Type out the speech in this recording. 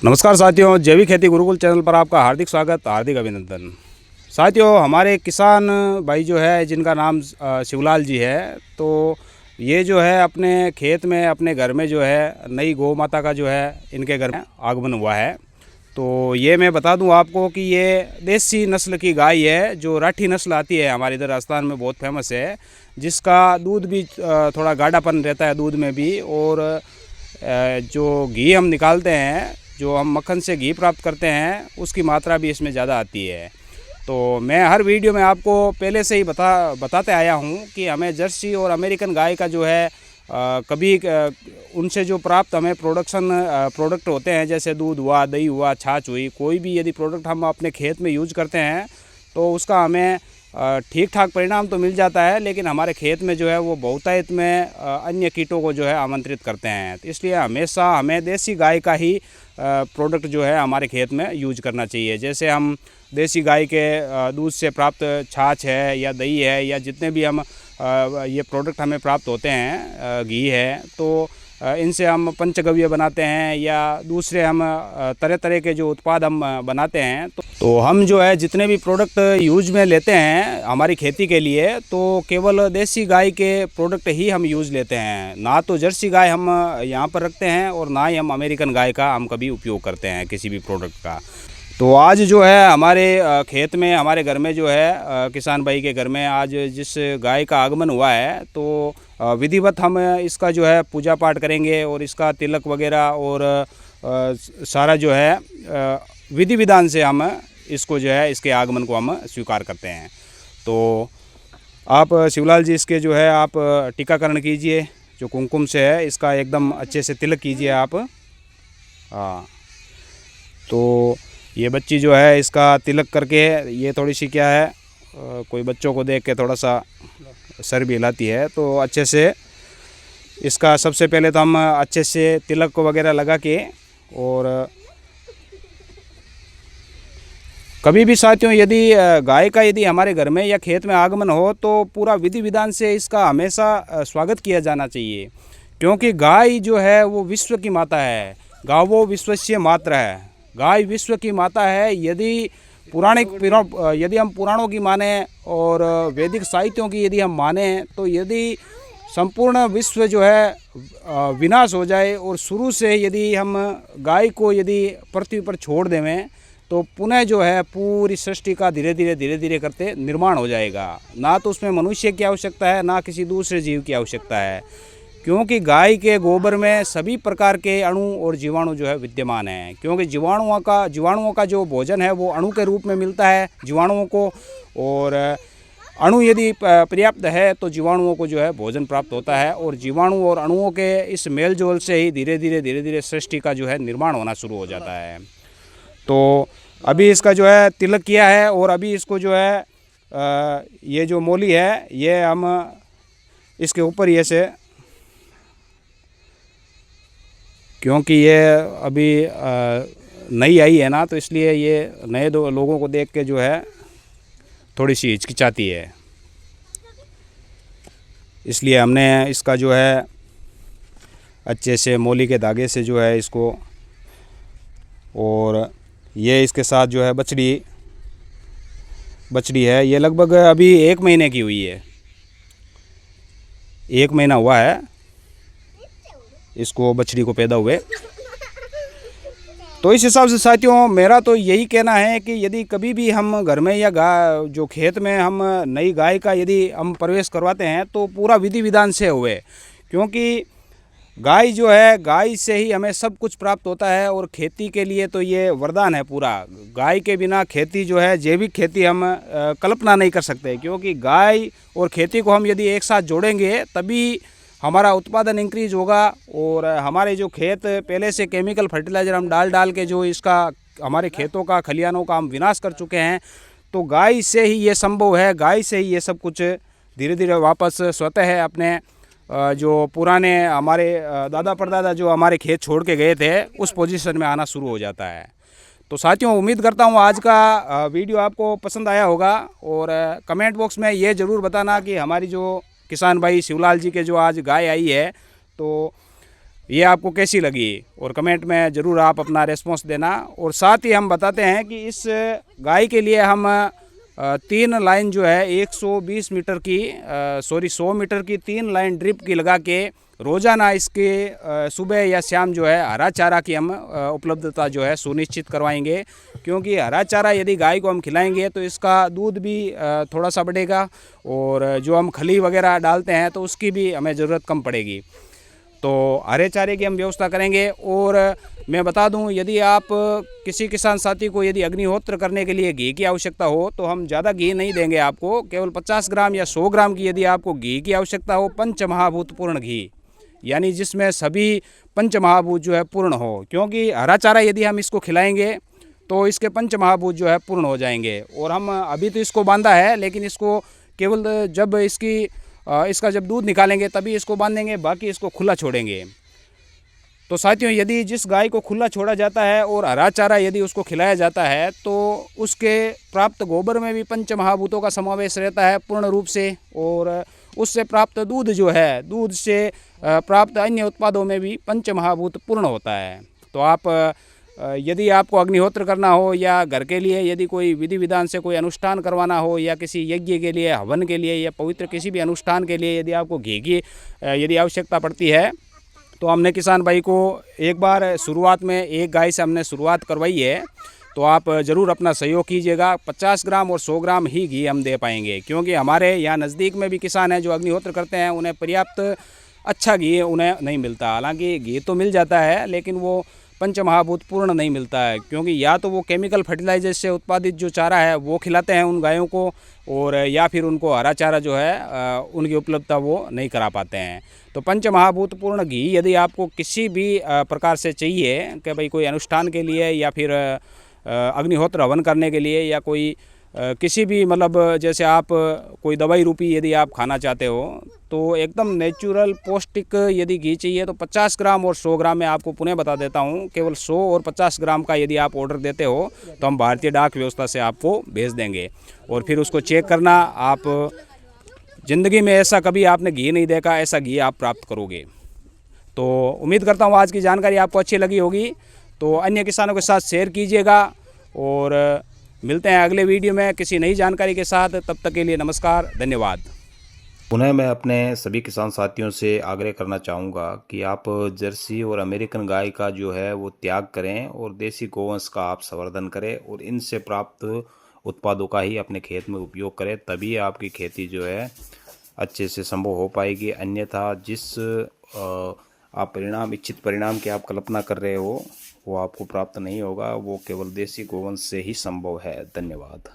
नमस्कार साथियों, जैविक खेती गुरुकुल चैनल पर आपका हार्दिक स्वागत, हार्दिक अभिनंदन। साथियों, हमारे किसान भाई जो है जिनका नाम शिवलाल जी है, तो ये जो है अपने खेत में अपने घर में जो है नई गौ माता का जो है इनके घर में आगमन हुआ है। तो ये मैं बता दूं आपको कि ये देसी नस्ल की गाय है, जो राठी नस्ल आती है हमारे इधर राजस्थान में बहुत फेमस है, जिसका दूध भी थोड़ा गाढ़ापन रहता है दूध में भी। और जो घी हम निकालते हैं, जो हम मक्खन से घी प्राप्त करते हैं, उसकी मात्रा भी इसमें ज़्यादा आती है। तो मैं हर वीडियो में आपको पहले से ही बताते आया हूँ कि हमें जर्सी और अमेरिकन गाय का जो है कभी उनसे जो प्राप्त हमें प्रोडक्ट होते हैं, जैसे दूध हुआ, दही हुआ, छाछ हुई, कोई भी यदि प्रोडक्ट हम अपने खेत में यूज करते हैं तो उसका हमें ठीक ठाक परिणाम तो मिल जाता है, लेकिन हमारे खेत में जो है वो बहुतायत में अन्य कीटों को जो है आमंत्रित करते हैं। तो इसलिए हमेशा हमें देसी गाय का ही प्रोडक्ट जो है हमारे खेत में यूज करना चाहिए। जैसे हम देसी गाय के दूध से प्राप्त छाछ है या दही है, या जितने भी हम ये प्रोडक्ट हमें प्राप्त होते हैं, घी है, तो इनसे हम पंचगव्य बनाते हैं या दूसरे हम तरह तरह के जो उत्पाद हम बनाते हैं। तो हम जो है जितने भी प्रोडक्ट यूज में लेते हैं हमारी खेती के लिए, तो केवल देसी गाय के प्रोडक्ट ही हम यूज़ लेते हैं। ना तो जर्सी गाय हम यहाँ पर रखते हैं और ना ही हम अमेरिकन गाय का हम कभी उपयोग करते हैं किसी भी प्रोडक्ट का। तो आज जो है हमारे खेत में, हमारे घर में जो है किसान भाई के घर में आज जिस गाय का आगमन हुआ है, तो विधिवत हम इसका जो है पूजा पाठ करेंगे और इसका तिलक वगैरह और सारा जो है विधि विधान से हम इसको जो है इसके आगमन को हम स्वीकार करते हैं। तो आप शिवलाल जी इसके जो है आप टीकाकरण कीजिए, जो कुमकुम से है इसका एकदम अच्छे से तिलक कीजिए आप। हाँ, तो ये बच्ची जो है इसका तिलक करके ये थोड़ी सी क्या है कोई बच्चों को देख के थोड़ा सा सर भी हिलाती है, तो अच्छे से इसका सबसे पहले तो हम अच्छे से तिलक वगैरह लगा के, और कभी भी साथियों यदि गाय का यदि हमारे घर में या खेत में आगमन हो तो पूरा विधि विधान से इसका हमेशा स्वागत किया जाना चाहिए, क्योंकि गाय जो है वो विश्व की माता है। गावो विश्वस्य मातृ है, गाय विश्व की माता है। यदि हम पुराणों की माने और वैदिक साहित्यों की यदि हम माने, तो यदि संपूर्ण विश्व जो है विनाश हो जाए और शुरू से यदि हम गाय को यदि पृथ्वी पर छोड़ देवें, तो पुनः जो है पूरी सृष्टि का धीरे धीरे करते निर्माण हो जाएगा। ना तो उसमें मनुष्य की आवश्यकता है, ना किसी दूसरे जीव की आवश्यकता है, क्योंकि गाय के गोबर में सभी प्रकार के अणु और जीवाणु जो है विद्यमान हैं। क्योंकि जीवाणुओं का जो भोजन है वो अणु के रूप में मिलता है जीवाणुओं को, और अणु यदि पर्याप्त है तो जीवाणुओं को जो है भोजन प्राप्त होता है, और जीवाणु और अणुओं के इस मेल जोल से ही धीरे धीरे सृष्टि का जो है निर्माण होना शुरू हो जाता है। तो अभी इसका जो है तिलक किया है, और अभी इसको जो है ये जो मोली है ये हम इसके ऊपर ये से, क्योंकि ये अभी नई आई है ना, तो इसलिए ये नए लोगों को देख के जो है थोड़ी सी हिचकिचाती है, इसलिए हमने इसका जो है अच्छे से मोली के धागे से जो है इसको, और ये इसके साथ जो है बछड़ी है, ये लगभग अभी 1 महीने की हुई है, 1 महीना हुआ है इसको बछड़ी को पैदा हुए। तो इस हिसाब से साथियों मेरा तो यही कहना है कि यदि कभी भी हम घर में या जो खेत में हम नई गाय का यदि हम प्रवेश करवाते हैं तो पूरा विधि विधान से हुए, क्योंकि गाय जो है, गाय से ही हमें सब कुछ प्राप्त होता है, और खेती के लिए तो ये वरदान है पूरा। गाय के बिना खेती जो है, जैविक खेती हम कल्पना नहीं कर सकते, क्योंकि गाय और खेती को हम यदि एक साथ जोड़ेंगे तभी हमारा उत्पादन इंक्रीज होगा। और हमारे जो खेत पहले से केमिकल फर्टिलाइज़र हम डाल के जो इसका हमारे खेतों का, खलिहानों का हम विनाश कर चुके हैं, तो गाय से ही ये संभव है। गाय से ही ये सब कुछ धीरे धीरे वापस स्वतः है अपने जो पुराने हमारे दादा परदादा जो हमारे खेत छोड़ के गए थे उस पोजीशन में आना शुरू हो जाता है। तो साथियों उम्मीद करता हूँ आज का वीडियो आपको पसंद आया होगा, और कमेंट बॉक्स में ये ज़रूर बताना कि हमारी जो किसान भाई शिवलाल जी के जो आज गाय आई है, तो ये आपको कैसी लगी, और कमेंट में ज़रूर आप अपना रिस्पॉन्स देना। और साथ ही हम बताते हैं कि इस गाय के लिए हम 3 लाइन जो है 120 मीटर की 100 मीटर की 3 लाइन ड्रिप की लगा के रोज़ाना इसके सुबह या शाम जो है हरा चारा की हम उपलब्धता जो है सुनिश्चित करवाएंगे। क्योंकि हरा चारा यदि गाय को हम खिलाएंगे तो इसका दूध भी थोड़ा सा बढ़ेगा, और जो हम खली वगैरह डालते हैं तो उसकी भी हमें ज़रूरत कम पड़ेगी। तो हरे चारे की हम व्यवस्था करेंगे। और मैं बता दूं, यदि आप किसी किसान साथी को यदि अग्निहोत्र करने के लिए घी की आवश्यकता हो तो हम ज़्यादा घी नहीं देंगे आपको, केवल 50 ग्राम या 100 ग्राम की यदि आपको घी की आवश्यकता हो, पंचमहाभूत पूर्ण घी, यानी जिसमें सभी पंचमहाभूत जो है पूर्ण हो। क्योंकि हरा चारा यदि हम इसको खिलाएंगे तो इसके पंचमहाभूत जो है पूर्ण हो जाएंगे। और हम अभी तो इसको बांधा है, लेकिन इसको केवल जब इसका जब दूध निकालेंगे तभी इसको बांधेंगे, बाकी इसको खुला छोड़ेंगे। तो साथियों, यदि जिस गाय को खुला छोड़ा जाता है और हरा चारा यदि उसको खिलाया जाता है तो उसके प्राप्त गोबर में भी पंचमहाभूतों का समावेश रहता है पूर्ण रूप से, और उससे प्राप्त दूध जो है, दूध से प्राप्त अन्य उत्पादों में भी पंचमहाभूत पूर्ण होता है। तो आप यदि आपको अग्निहोत्र करना हो या घर के लिए यदि कोई विधि विधान से कोई अनुष्ठान करवाना हो, या किसी यज्ञ के लिए, हवन के लिए, या पवित्र किसी भी अनुष्ठान के लिए यदि आपको घी की यदि आवश्यकता पड़ती है, तो हमने किसान भाई को एक बार शुरुआत में एक गाय से हमने शुरुआत करवाई है। तो आप ज़रूर अपना सहयोग कीजिएगा। 50 ग्राम और 100 ग्राम ही घी हम दे पाएंगे, क्योंकि हमारे यहाँ नज़दीक में भी किसान हैं जो अग्निहोत्र करते हैं, उन्हें पर्याप्त अच्छा घी उन्हें नहीं मिलता। हालांकि घी तो मिल जाता है, लेकिन वो पंचमहाभूत पूर्ण नहीं मिलता है, क्योंकि या तो वो केमिकल फर्टिलाइजर से उत्पादित जो चारा है वो खिलाते हैं उन गायों को, और या फिर उनको हरा चारा जो है उनकी उपलब्धता वो नहीं करा पाते हैं। तो पंचमहाभूत पूर्ण घी यदि आपको किसी भी प्रकार से चाहिए कि भाई कोई अनुष्ठान के लिए, या फिर अग्निहोत्र हवन करने के लिए, या कोई किसी भी मतलब जैसे आप कोई दवाई रूपी यदि आप खाना चाहते हो, तो एकदम नेचुरल पौष्टिक यदि घी चाहिए तो 50 ग्राम और 100 ग्राम में आपको पुनः बता देता हूँ, केवल 100 और 50 ग्राम का यदि आप ऑर्डर देते हो तो हम भारतीय डाक व्यवस्था से आपको भेज देंगे। और फिर उसको चेक करना, आप ज़िंदगी में ऐसा कभी आपने घी नहीं देखा, ऐसा घी आप प्राप्त करोगे। तो उम्मीद करता हूँ आज की जानकारी आपको अच्छी लगी होगी। तो अन्य किसानों के साथ शेयर कीजिएगा, और मिलते हैं अगले वीडियो में किसी नई जानकारी के साथ। तब तक के लिए नमस्कार, धन्यवाद। पुनः मैं अपने सभी किसान साथियों से आग्रह करना चाहूँगा कि आप जर्सी और अमेरिकन गाय का जो है वो त्याग करें और देसी गोवंश का आप संवर्धन करें, और इनसे प्राप्त उत्पादों का ही अपने खेत में उपयोग करें, तभी आपकी खेती जो है अच्छे से संभव हो पाएगी। अन्यथा जिस आप परिणाम, इच्छित परिणाम की आप कल्पना कर रहे हो वो आपको प्राप्त नहीं होगा, वो केवल देसी गोवंश से ही संभव है। धन्यवाद।